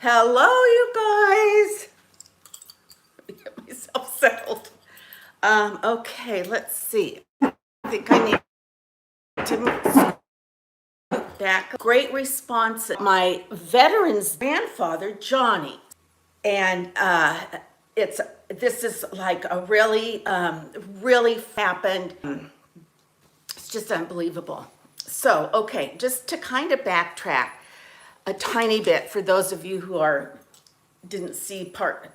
Hello, you guys. Let me get myself settled. Okay, let's see. I think I need to move back. Great response. My veteran's grandfather, Johnny, and this is like a really happened. It's just unbelievable. So, okay, just to kind of backtrack a tiny bit for those of you who didn't see part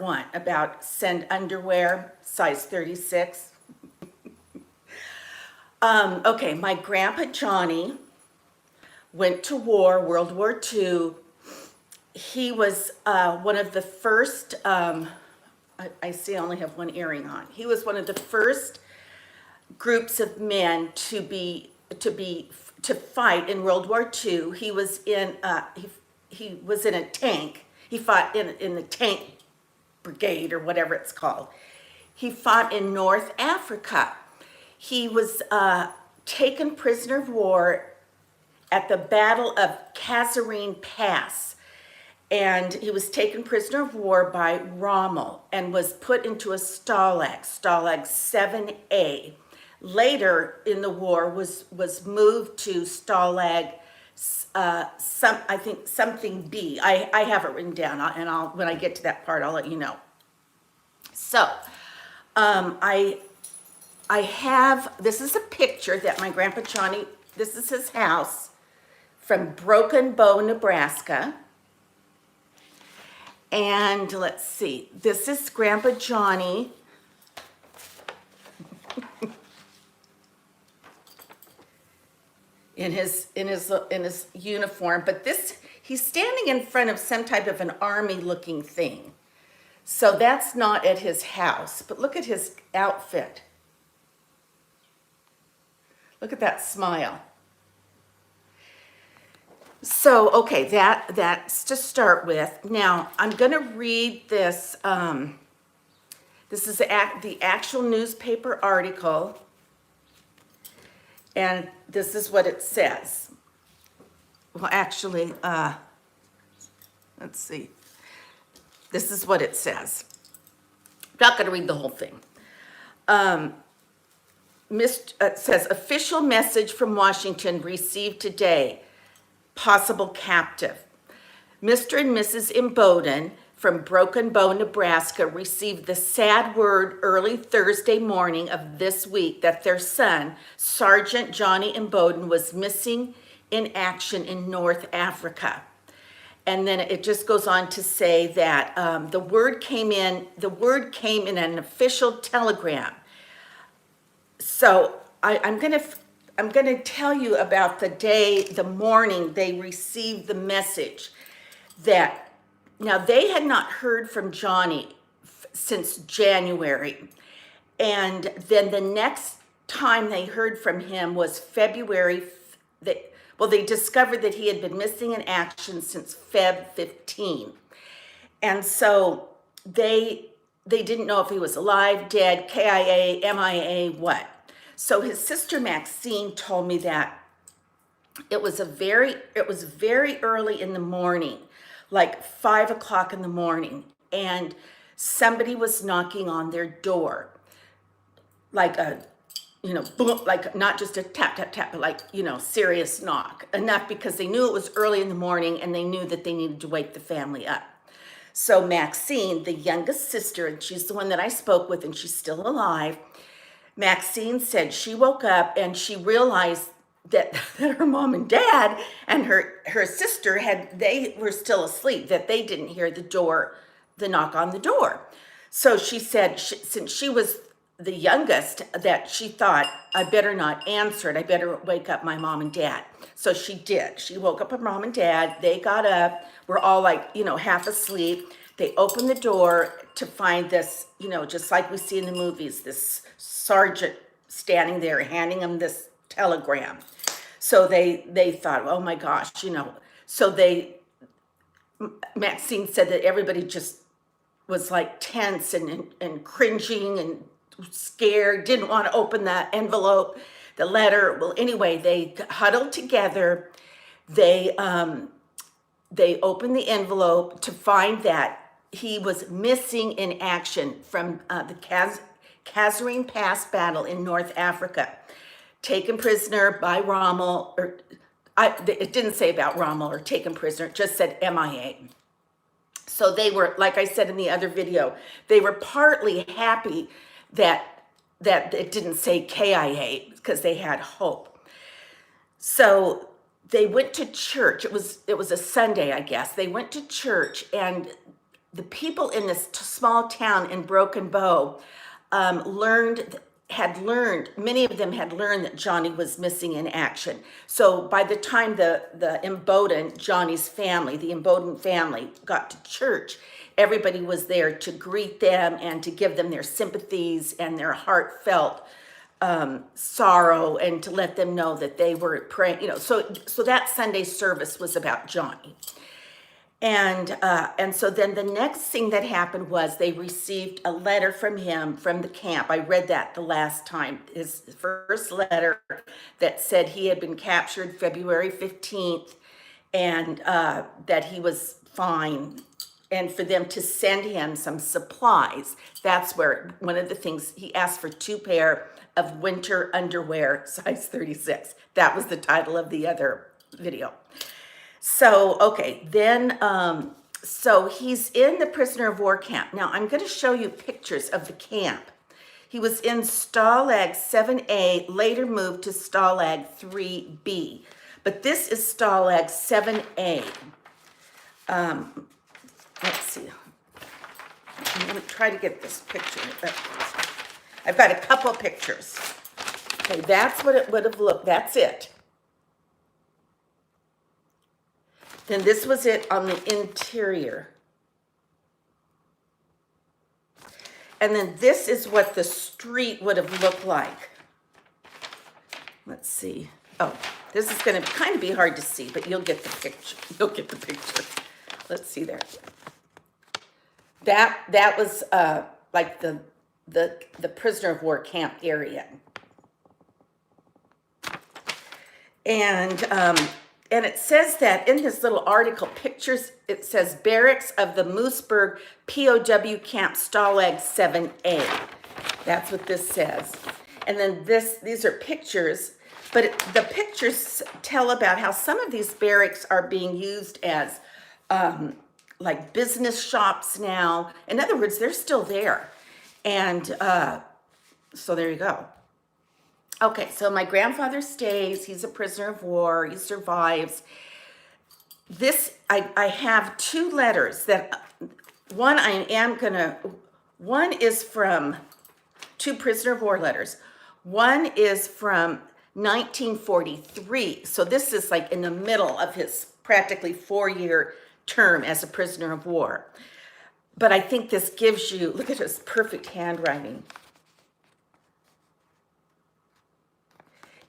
one about send underwear size 36. Okay, my grandpa Johnny went to war, World War II. He was one of the first. I see I only have one earring on. He was one of the first groups of men to fight in World War II. He was in he was in a tank. He fought in the tank brigade or whatever it's called. He fought in North Africa. He was taken prisoner of war at the Battle of Kasserine Pass. And he was taken prisoner of war by Rommel and was put into a Stalag 7A. Later in the war was moved to Stalag I think something B. I have it written down, and I'll when I get to that part I'll let you know. So I have, this is a picture that my grandpa Johnny, this is his house from Broken Bow, Nebraska. And let's see, this is Grandpa Johnny. in his uniform, but he's standing in front of some type of an army looking thing. So that's not at his house, but look at his outfit. Look at that smile. So, okay, that's to start with. Now, I'm going to read this. This is the actual newspaper article, and this is what it says. Well, actually, let's see. This is what it says. I'm not going to read the whole thing. It says, official message from Washington received today. Possible captive. Mr. and Mrs. Imboden from Broken Bow, Nebraska received the sad word early Thursday morning of this week that their son, Sergeant Johnny Imboden, was missing in action in North Africa. And then it just goes on to say that the word came in an official telegram. So I'm going to tell you about the morning they received the message that, now they had not heard from Johnny since January. And then the next time they heard from him was February. They discovered that he had been missing in action since Feb 15. And so they didn't know if he was alive, dead, KIA, MIA, what. So his sister Maxine told me that it was very early in the morning, like 5 o'clock in the morning, and somebody was knocking on their door, like boom, like not just a tap, tap, tap, but like, serious knock, enough because they knew it was early in the morning and they knew that they needed to wake the family up. So Maxine, the youngest sister, and she's the one that I spoke with and she's still alive, Maxine said she woke up and she realized that her mom and dad and her sister they were still asleep, that they didn't hear the knock on the door. So she said, since she was the youngest, that she thought, I better not answer it. I better wake up my mom and dad. So she did. She woke up her mom and dad. They got up. We're all like, half asleep. They opened the door to find this, just like we see in the movies, this sergeant standing there handing them this telegram. So they thought, oh my gosh, So Maxine said that everybody just was like tense and cringing and scared, didn't want to open the envelope, the letter. Well, anyway, they huddled together. They they opened the envelope to find that he was missing in action from the Kasserine Pass battle in North Africa, taken prisoner by Rommel, or it didn't say about Rommel or taken prisoner, it just said MIA. So they were, like I said in the other video, they were partly happy that it didn't say KIA because they had hope. So they went to church. It was a Sunday, I guess. They went to church, and the people in this small town in Broken Bow many of them had learned that Johnny was missing in action. So by the time the Imboden, Johnny's family, the Imboden family got to church, everybody was there to greet them and to give them their sympathies and their heartfelt sorrow, and to let them know that they were praying, so that Sunday service was about Johnny. And so then the next thing that happened was they received a letter from him from the camp. I read that the last time, his first letter that said he had been captured February 15th and that he was fine, and for them to send him some supplies. That's where one of the things, he asked for 2 pair of winter underwear, size 36. That was the title of the other video. So, okay, then, so he's in the prisoner of war camp. Now, I'm going to show you pictures of the camp. He was in Stalag 7A, later moved to Stalag 3B. But this is Stalag 7A. Let's see. I'm going to try to get this picture. I've got a couple pictures. Okay, that's what it would have looked. That's it. Then this was it on the interior. And then this is what the street would have looked like. Let's see. Oh, this is going to kind of be hard to see, but you'll get the picture. You'll get the picture. Let's see there. That was like the prisoner of war camp area. And it says that in this little article, pictures, it says barracks of the Moosburg POW camp, Stalag 7A. That's what this says. And then these are pictures, but the pictures tell about how some of these barracks are being used as like business shops now. In other words, they're still there. And so there you go. Okay, so my grandfather stays. He's a prisoner of war. He survives. This, I have 2 letters that, one is from 2 prisoner of war letters. One is from 1943. So this is like in the middle of his practically 4-year term as a prisoner of war. But I think this gives you, look at his perfect handwriting.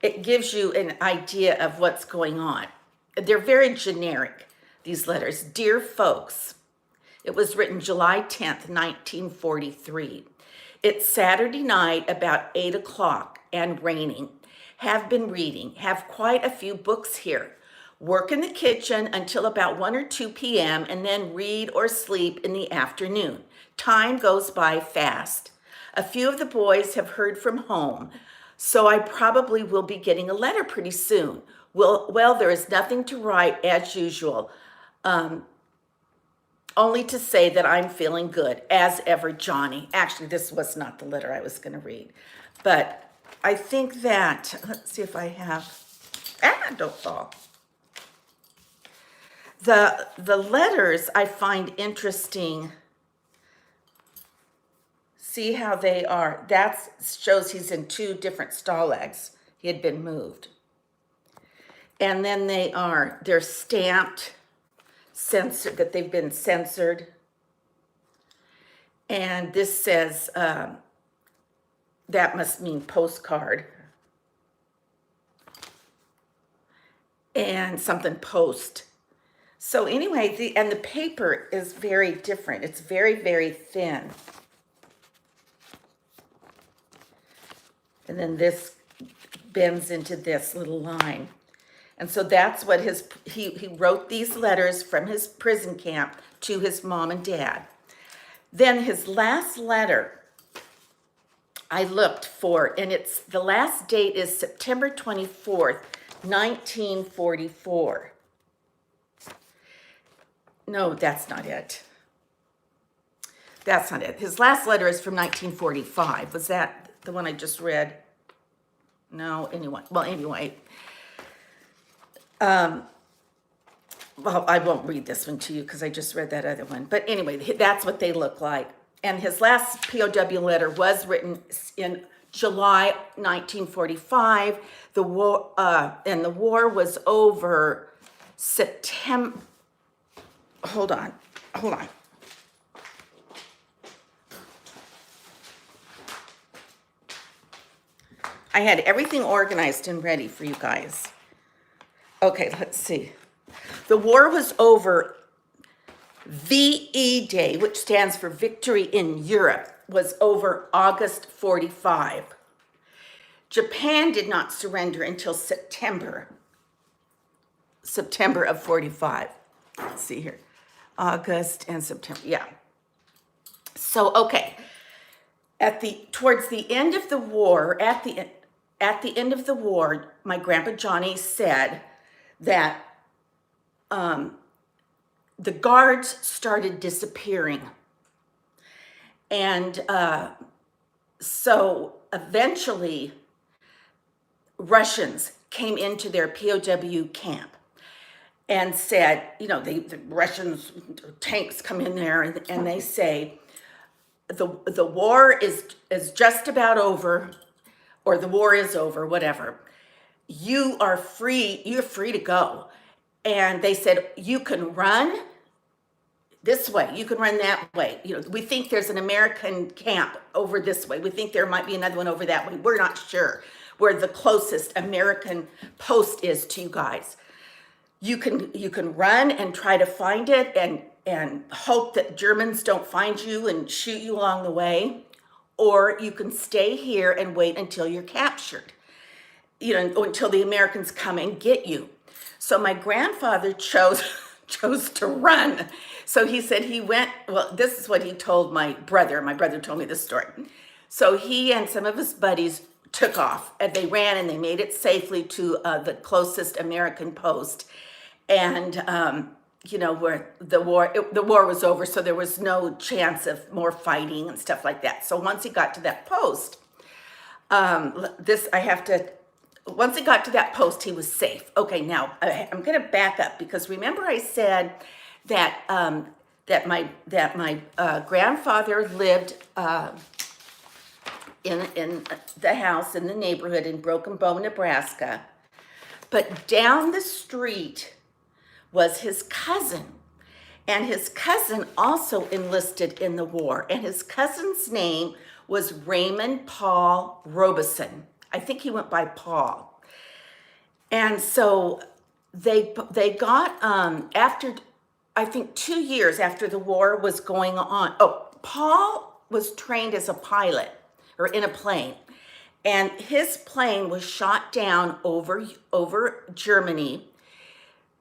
It gives you an idea of what's going on. They're very generic, these letters. Dear folks, it was written July 10th, 1943. It's Saturday night about 8 o'clock and raining. Have been reading, have quite a few books here. Work in the kitchen until about 1 or 2 p.m. and then read or sleep in the afternoon. Time goes by fast. A few of the boys have heard from home, so I probably will be getting a letter pretty soon. Well, there is nothing to write as usual, only to say that I'm feeling good, as ever, Johnny. Actually, this was not the letter I was going to read, but I think that, let's see if I have, don't fall. The letters I find interesting. See how they are. That shows he's in 2 different stalags. He had been moved. And then they're stamped, censored, that they've been censored. And this says, that must mean postcard. And something post. So anyway, the paper is very different. It's very, very thin. And then this bends into this little line. And so that's what he wrote these letters from his prison camp to his mom and dad. Then his last letter I looked for, and the last date is September 24th, 1944. No, that's not it. That's not it. His last letter is from 1945. Was that the one I just read? No, anyway. Well, anyway. Well, I won't read this one to you because I just read that other one. But anyway, that's what they look like. And his last POW letter was written in July 1945. The war, and the war was over September. Hold on. I had everything organized and ready for you guys. Okay, let's see. The war was over. VE Day, which stands for Victory in Europe, was over August 45. Japan did not surrender until September of 45. Let's see here. August and September, yeah. So, okay. Towards the end of the war, at the end of the war, my grandpa Johnny said that the guards started disappearing. And so eventually Russians came into their POW camp and said, the Russians tanks come in there and they say, the war is just about over, or the war is over, whatever. You're free to go. And they said, you can run this way, you can run that way. We think there's an American camp over this way. We think there might be another one over that way. We're not sure where the closest American post is to you guys. You can run and try to find it and hope that Germans don't find you and shoot you along the way, or you can stay here and wait until you're captured, until the Americans come and get you. So my grandfather chose to run. So he said he went, well, this is what he told my brother. My brother told me this story. So he and some of his buddies took off, and they ran and they made it safely to the closest American post. And, where the war was over, so there was no chance of more fighting and stuff like that. So once he got to that post, once he got to that post, he was safe. Okay, now I'm going to back up, because remember I said that my grandfather lived in the house in the neighborhood in Broken Bow, Nebraska, but down the street was his cousin, and his cousin also enlisted in the war, and his cousin's name was Raymond Paul Robeson. I think he went by Paul. And so they got, after, I think 2 years after the war was going on, Paul was trained as a pilot, or in a plane, and his plane was shot down over Germany,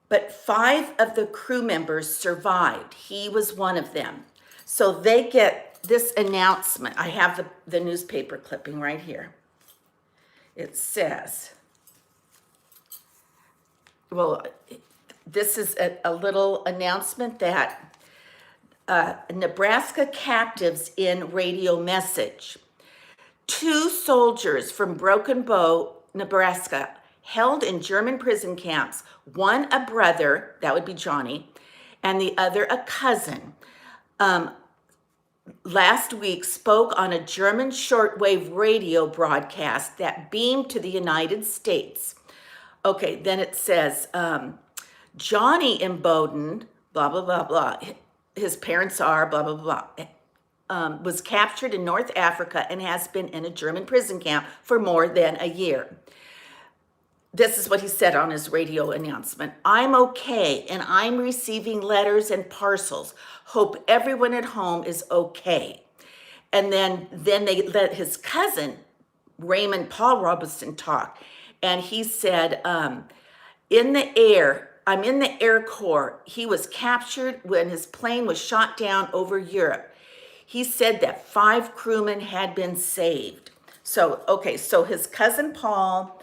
but 5 of the crew members survived. He was one of them. So they get this announcement. I have the newspaper clipping right here. It says, well, this is a little announcement that Nebraska captives in radio message. 2 soldiers from Broken Bow, Nebraska, held in German prison camps, one a brother, that would be Johnny, and the other a cousin, last week spoke on a German shortwave radio broadcast that beamed to the United States. Okay, then it says, Johnny Imboden, blah, blah, blah, blah, his parents are, blah, blah, blah, was captured in North Africa and has been in a German prison camp for more than a year. This is what he said on his radio announcement. I'm okay, and I'm receiving letters and parcels. Hope everyone at home is okay. And then they let his cousin, Raymond Paul Robeson, talk. And he said, in the air. I'm in the Air Corps. He was captured when his plane was shot down over Europe. He said that 5 crewmen had been saved. So, okay, so his cousin Paul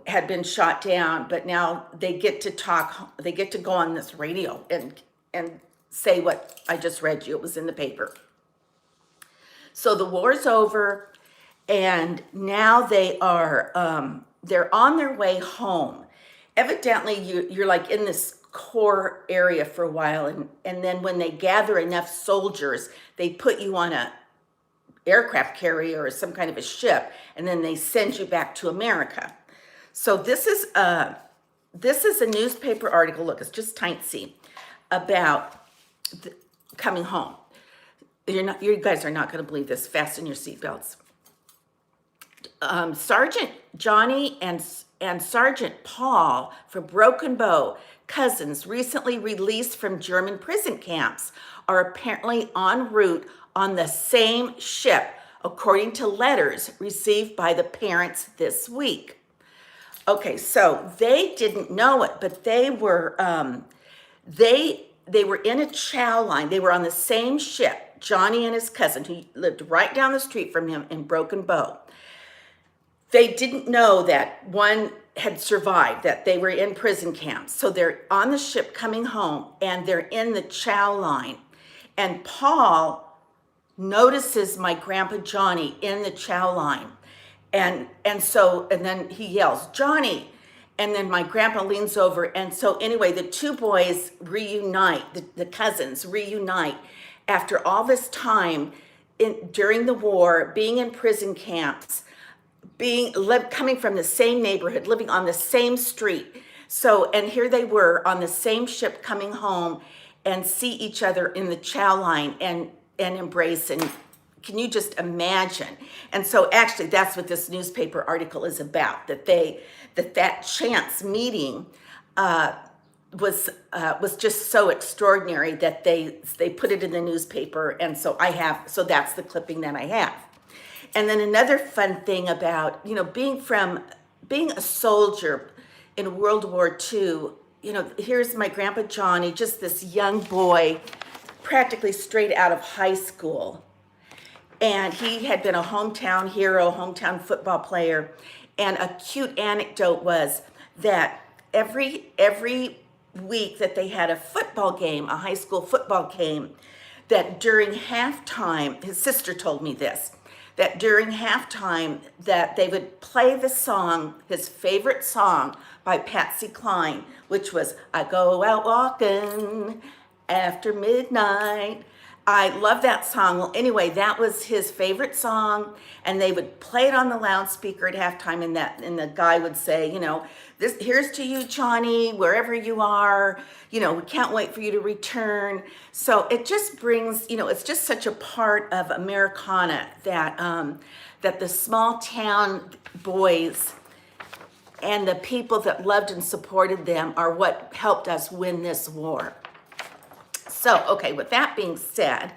had been shot down, but now they get to talk, they get to go on this radio and say what I just read you. It was in the paper. So the war's over, and now they are, they're on their way home. Evidently, you're like in this core area for a while, and then when they gather enough soldiers, they put you on a aircraft carrier or some kind of a ship, and then they send you back to America. So this is a newspaper article. Look, it's just tiny, about coming home. You guys are not going to believe this. Fasten your seatbelts. Sergeant Johnny and Sergeant Paul from Broken Bow, cousins recently released from German prison camps, are apparently en route on the same ship, according to letters received by the parents this week. Okay, so they didn't know it, but they were they were in a chow line. They were on the same ship, Johnny and his cousin, who lived right down the street from him in Broken Bow. They didn't know that one had survived, that they were in prison camps. So they're on the ship coming home, and they're in the chow line. And Paul notices my grandpa Johnny in the chow line. And then he yells, "Johnny!" And then my grandpa leans over. And so anyway, the two boys reunite, the cousins reunite after all this time during the war, being in prison camps, coming from the same neighborhood, living on the same street. So, and here they were on the same ship coming home, and see each other in the chow line and embrace. And can you just imagine? And so actually that's what this newspaper article is about, that chance meeting was just so extraordinary that they put it in the newspaper. And so that's the clipping that I have. And then another fun thing about, being a soldier in World War II, here's my grandpa Johnny, just this young boy, practically straight out of high school. And he had been a hometown hero, hometown football player. And a cute anecdote was that every week that they had a football game, a high school football game, that during halftime, his sister told me this, that during halftime that they would play the song, his favorite song by Patsy Cline, which was "I Go Out Walking After Midnight." I love that song. Well, anyway, that was his favorite song, and they would play it on the loudspeaker at halftime, and the guy would say, here's to you, Johnny, wherever you are, we can't wait for you to return. So it just brings, it's just such a part of Americana that the small town boys and the people that loved and supported them are what helped us win this war. So, okay, with that being said,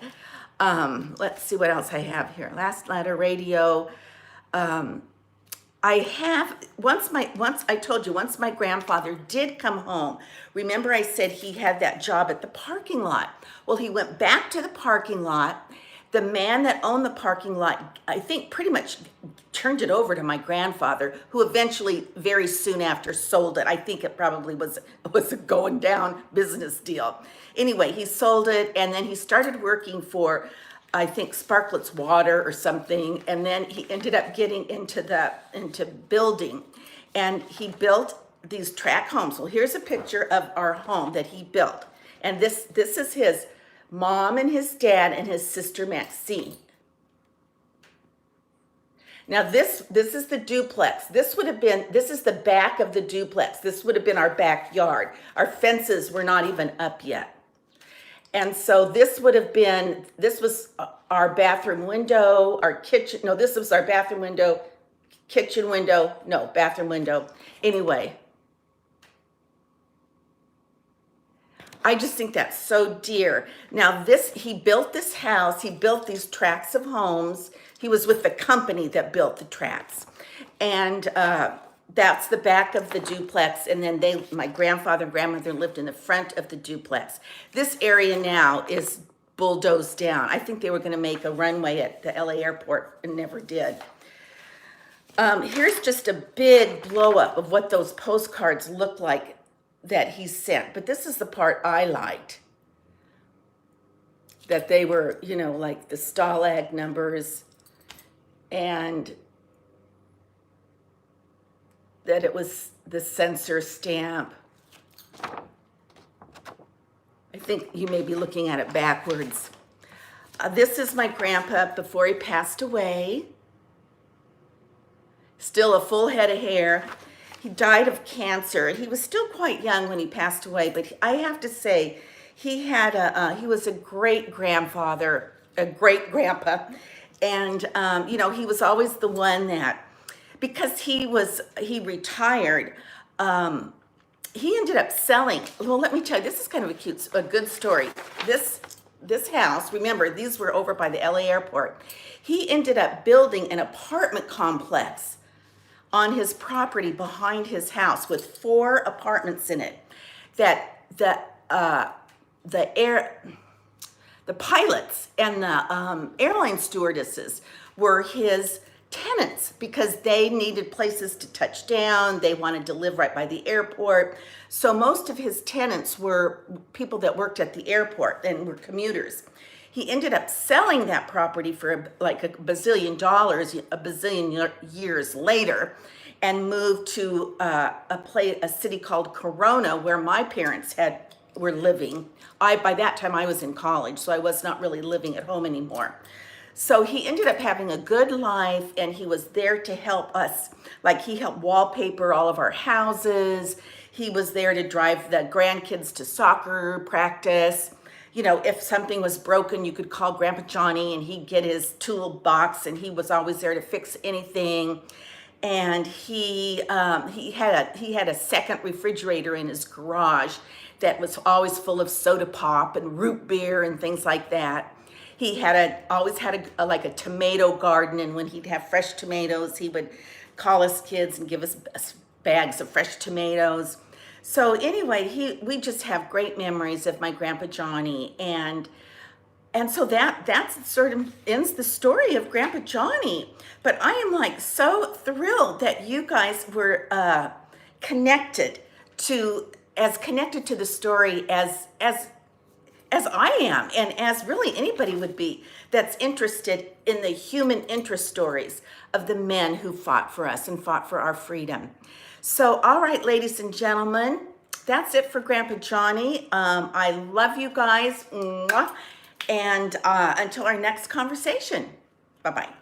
let's see what else I have here. Last letter, radio. Once my grandfather did come home, remember I said he had that job at the parking lot. Well, he went back to the parking lot. The man that owned the parking lot, I think, pretty much turned it over to my grandfather, who eventually, very soon after, sold it. I think it probably was a going down business deal. Anyway, he sold it, and then he started working for, I think, Sparkletts Water or something, and then he ended up getting into building, and he built these tract homes. Well, here's a picture of our home that he built, and this is his mom and his dad and his sister Maxine. Now this is the duplex. This is the back of the duplex. This would have been our backyard. Our fences were not even up yet. And so this was our bathroom window, our kitchen. No, this was our bathroom window, kitchen window. No, bathroom window. Anyway, I just think that's so dear. Now he built this house, he built these tracts of homes. He was with the company that built the tracts. And That's the back of the duplex, and then my grandfather and grandmother lived in the front of the duplex. This area now is bulldozed down. I think they were gonna make a runway at the LA airport and never did. Here's just a big blow up of what those postcards look like that he sent. But this is the part I liked. That they were, you know, like the Stalag numbers, and that it was the censor stamp. I think you may be looking at it backwards. This is my grandpa before he passed away. Still a full head of hair. He died of cancer. He was still quite young when he passed away, but I have to say, he was a great grandfather, a great grandpa, and you know, he was always the one that, because he retired, he ended up selling. Well, let me tell you, this is kind of a good story. This house, remember, these were over by the LA airport. He ended up building an apartment complex on his property behind his house with 4 apartments in it. That the pilots and the airline stewardesses were his tenants because they needed places to touch down. They wanted to live right by the airport. So most of his tenants were people that worked at the airport and were commuters. He ended up selling that property for like $1 bazillion, a bazillion years later, and moved to a city called Corona, where my parents were living. By that time I was in college, so I was not really living at home anymore. So he ended up having a good life, and he was there to help us. Like, he helped wallpaper all of our houses. He was there to drive the grandkids to soccer practice. You know, if something was broken, you could call Grandpa Johnny and he'd get his toolbox, and he was always there to fix anything. And he had a second refrigerator in his garage that was always full of soda pop and root beer and things like that. He always had a tomato garden, and when he'd have fresh tomatoes, he would call us kids and give us bags of fresh tomatoes. So anyway, we just have great memories of my Grandpa Johnny, and so that sort of ends the story of Grandpa Johnny. But I am like so thrilled that you guys were connected to the story as I am, and as really anybody would be that's interested in the human interest stories of the men who fought for us and fought for our freedom. So, all right, ladies and gentlemen, that's it for Grandpa Johnny. I love you guys. Mwah. And until our next conversation, bye-bye.